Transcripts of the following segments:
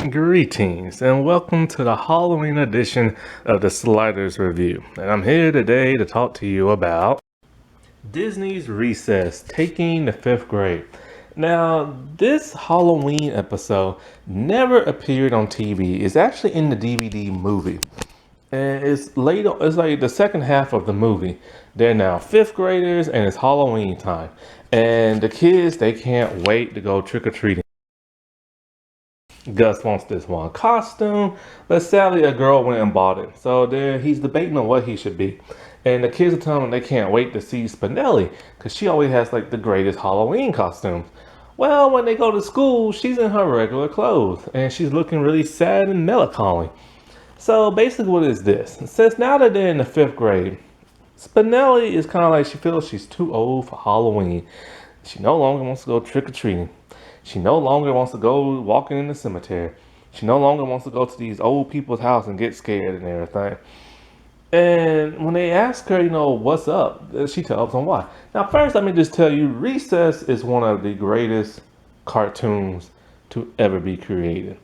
Greetings and welcome to the Halloween edition of the Sliders Review. And I'm here today to talk to you about Disney's Recess, taking the 5th grade. Now, this Halloween episode never appeared on TV. It's actually in the DVD movie. And it's like the second half of the movie. They're now 5th graders and it's Halloween time. And the kids, they can't wait to go trick-or-treating. Gus wants this one costume, but sadly a girl went and bought it. So he's debating on what he should be. And the kids are telling him they can't wait to see Spinelli because she always has like the greatest Halloween costumes. Well, when they go to school, she's in her regular clothes and she's looking really sad and melancholy. So basically what is this? Since now that they're in the 5th grade, Spinelli is kind of like she feels she's too old for Halloween. She no longer wants to go trick-or-treating. She no longer wants to go walking in the cemetery. She no longer wants to go to these old people's house and get scared and everything. And when they ask her, what's up, she tells them why. Now, first, let me just tell you, Recess is one of the greatest cartoons to ever be created.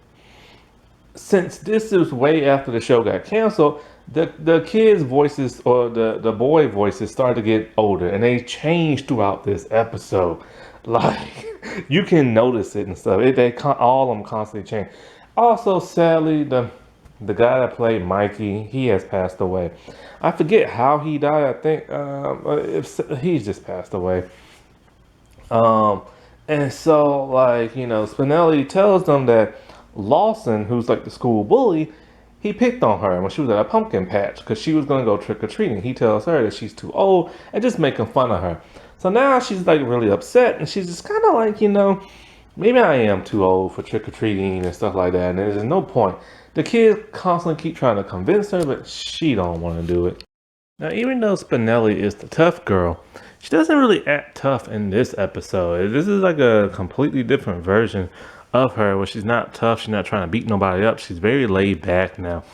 Since this is way after the show got canceled, the kids' voices or the boy voices started to get older, and they changed throughout this episode. Like, you can notice it and stuff. All of them constantly change. Also, sadly, the guy that played Mikey, he has passed away. I forget how he died. I think he's just passed away. And so, Spinelli tells them that Lawson, who's like the school bully, he picked on her when she was at a pumpkin patch because she was going to go trick-or-treating. He tells her that she's too old and just making fun of her. So now she's like really upset and she's just kind of like, maybe I am too old for trick-or-treating and stuff like that. And there's no point. The kids constantly keep trying to convince her, but she don't want to do it. Now, even though Spinelli is the tough girl, she doesn't really act tough in this episode. This is like a completely different version of her where she's not tough. She's not trying to beat nobody up. She's very laid back now.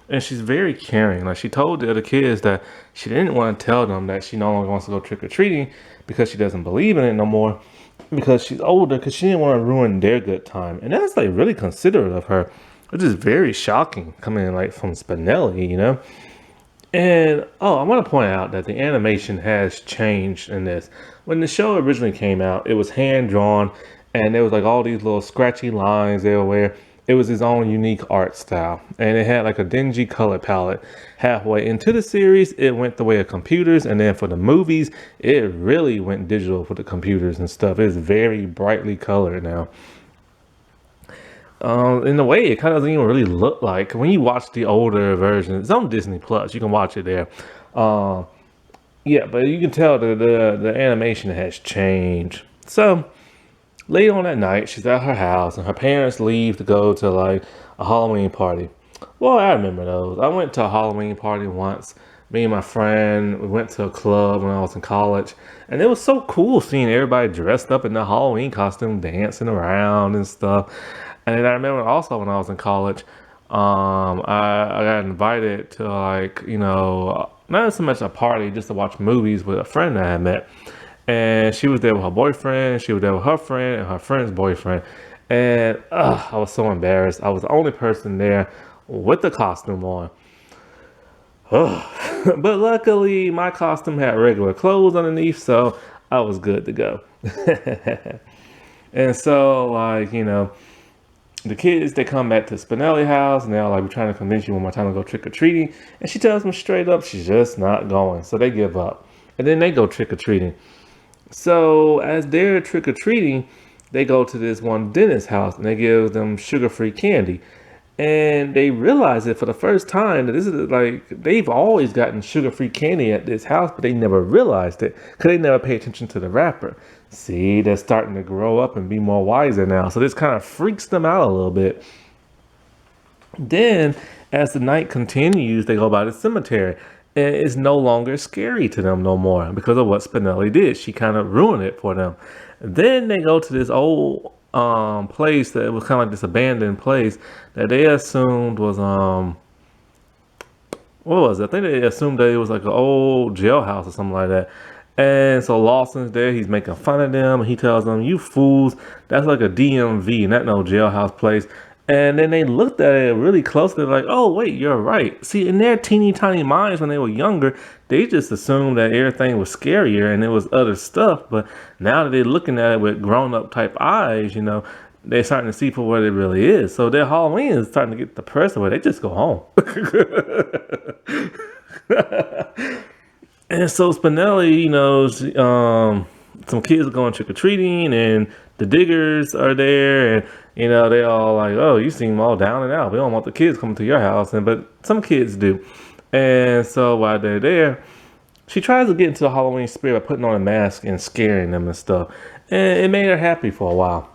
And she's very caring. Like, she told the other kids that she didn't want to tell them that she no longer wants to go trick-or-treating because she doesn't believe in it no more, because she's older, because she didn't want to ruin their good time. And that's like really considerate of her, which is very shocking coming like from Spinelli, And I want to point out that the animation has changed in this. When the show originally came out, it was hand drawn and there was like all these little scratchy lines everywhere. It was his own unique art style, and it had like a dingy color palette. Halfway into the series, it went the way of computers, and then for the movies, it really went digital for the computers and stuff. It's very brightly colored now. In a way, it kind of doesn't even really look like when you watch the older version. It's on Disney Plus. You can watch it there. Yeah, but you can tell the animation has changed. So late on that night, she's at her house, and her parents leave to go to like a Halloween party. Well, I remember those. I went to a Halloween party once. Me and my friend, we went to a club when I was in college, and it was so cool seeing everybody dressed up in the Halloween costume, dancing around and stuff. And then I remember also when I was in college, I got invited to not so much a party, just to watch movies with a friend that I had met. And she was there with her boyfriend, she was there with her friend and her friend's boyfriend. And I was so embarrassed. I was the only person there with the costume on. But luckily, my costume had regular clothes underneath, so I was good to go. And so, the kids, they come back to Spinelli house and they're like, we're trying to convince you one more time to go trick-or-treating. And she tells them straight up she's just not going. So they give up. And then they go trick-or-treating. So as they're trick-or-treating, they go to this one dentist's house and they give them sugar-free candy. And they realize it for the first time that this is like, they've always gotten sugar-free candy at this house, but they never realized it because they never pay attention to the wrapper. See, they're starting to grow up and be more wiser now. So this kind of freaks them out a little bit. Then, as the night continues, they go by the cemetery. And it's no longer scary to them no more because of what Spinelli did. She kind of ruined it for them. Then they go to this old place that was kind of like this abandoned place that they assumed was what was it? I think they assumed that it was like an old jailhouse or something like that. And so Lawson's there, he's making fun of them, and he tells them, "You fools, that's like a DMV, not no jailhouse place." And then they looked at it really closely, like, oh, wait, you're right. See, in their teeny tiny minds when they were younger, they just assumed that everything was scarier and it was other stuff. But now that they're looking at it with grown up type eyes, they're starting to see for what it really is. So their Halloween is starting to get depressed where they just go home. And so Spinelli, some kids are going trick or treating, and the diggers are there, and they all like, "Oh, you seem all down and out. We don't want the kids coming to your house," but some kids do. And so while they're there, she tries to get into the Halloween spirit by putting on a mask and scaring them and stuff, and it made her happy for a while.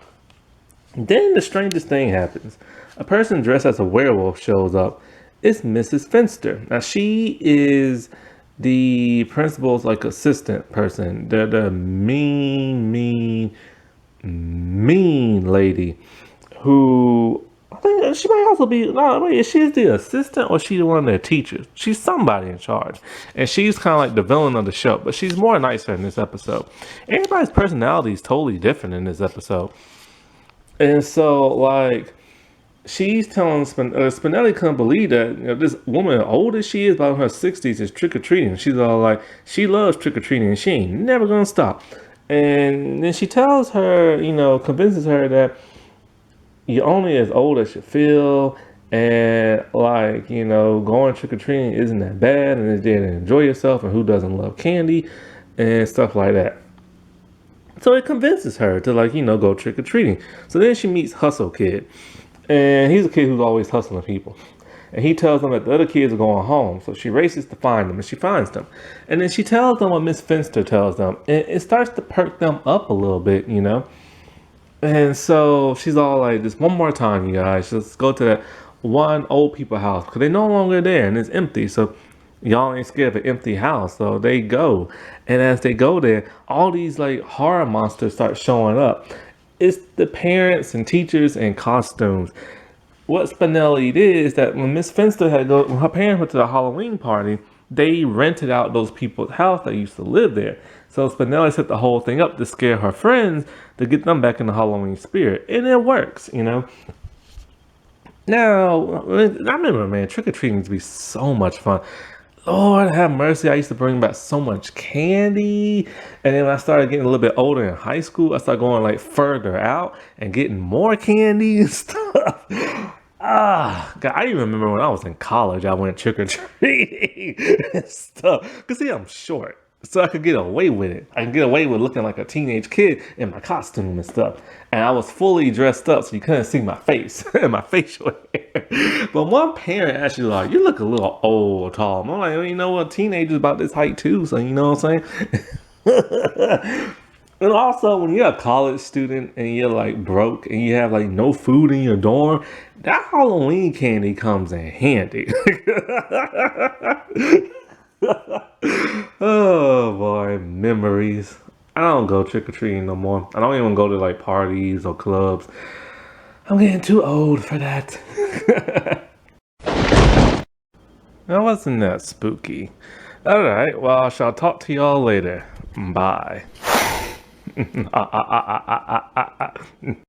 Then the strangest thing happens. A person dressed as a werewolf shows up. It's Mrs. Finster. Now she is the principal's like assistant person. They're the mean lady who I think she might also be. No, wait, is she the assistant or is she one of their teachers? She's somebody in charge, and she's kind of like the villain of the show. But she's more nicer in this episode. Everybody's personality is totally different in this episode. And so, like, she's telling Spinelli couldn't believe that this woman, old as she is, about her 60s, is trick or treating. She's all like, she loves trick or treating, and she ain't never gonna stop. And then she tells her, convinces her that you're only as old as you feel, and like, going trick or treating isn't that bad, and it's there to enjoy yourself, and who doesn't love candy and stuff like that. So it convinces her to go trick or treating. So then she meets Hustle Kid, and he's a kid who's always hustling people. And he tells them that the other kids are going home, so she races to find them, and she finds them. And then she tells them what Miss Finster tells them, and it starts to perk them up a little bit, And so she's all like, "Just one more time, you guys. Let's go to that one old people house because they're no longer there and it's empty. So y'all ain't scared of an empty house." So they go, and as they go there, all these like horror monsters start showing up. It's the parents and teachers in costumes. What Spinelli did is that when Miss Finster when her parents went to the Halloween party, they rented out those people's house that used to live there. So Spinelli set the whole thing up to scare her friends to get them back in the Halloween spirit, and it works. Now, I remember, man, trick-or-treating used to be so much fun. Lord have mercy, I used to bring back so much candy. And then when I started getting a little bit older in high school, I started going like further out and getting more candy and stuff. God, I even remember when I was in college, I went trick-or-treating and stuff. Because see, I'm short. So I could get away with it. I could get away with looking like a teenage kid in my costume and stuff. And I was fully dressed up so you couldn't see my face and my facial hair. But one parent actually like, "You look a little old, tall." I'm like, "Well, you know what? Teenagers about this height too, so you know what I'm saying?" And also, when you're a college student and you're like broke and you have like no food in your dorm, that Halloween candy comes in handy. Oh boy, memories. I don't go trick or treating no more. I don't even go to like parties or clubs. I'm getting too old for that. That wasn't that spooky. Alright, well, I shall talk to y'all later. Bye.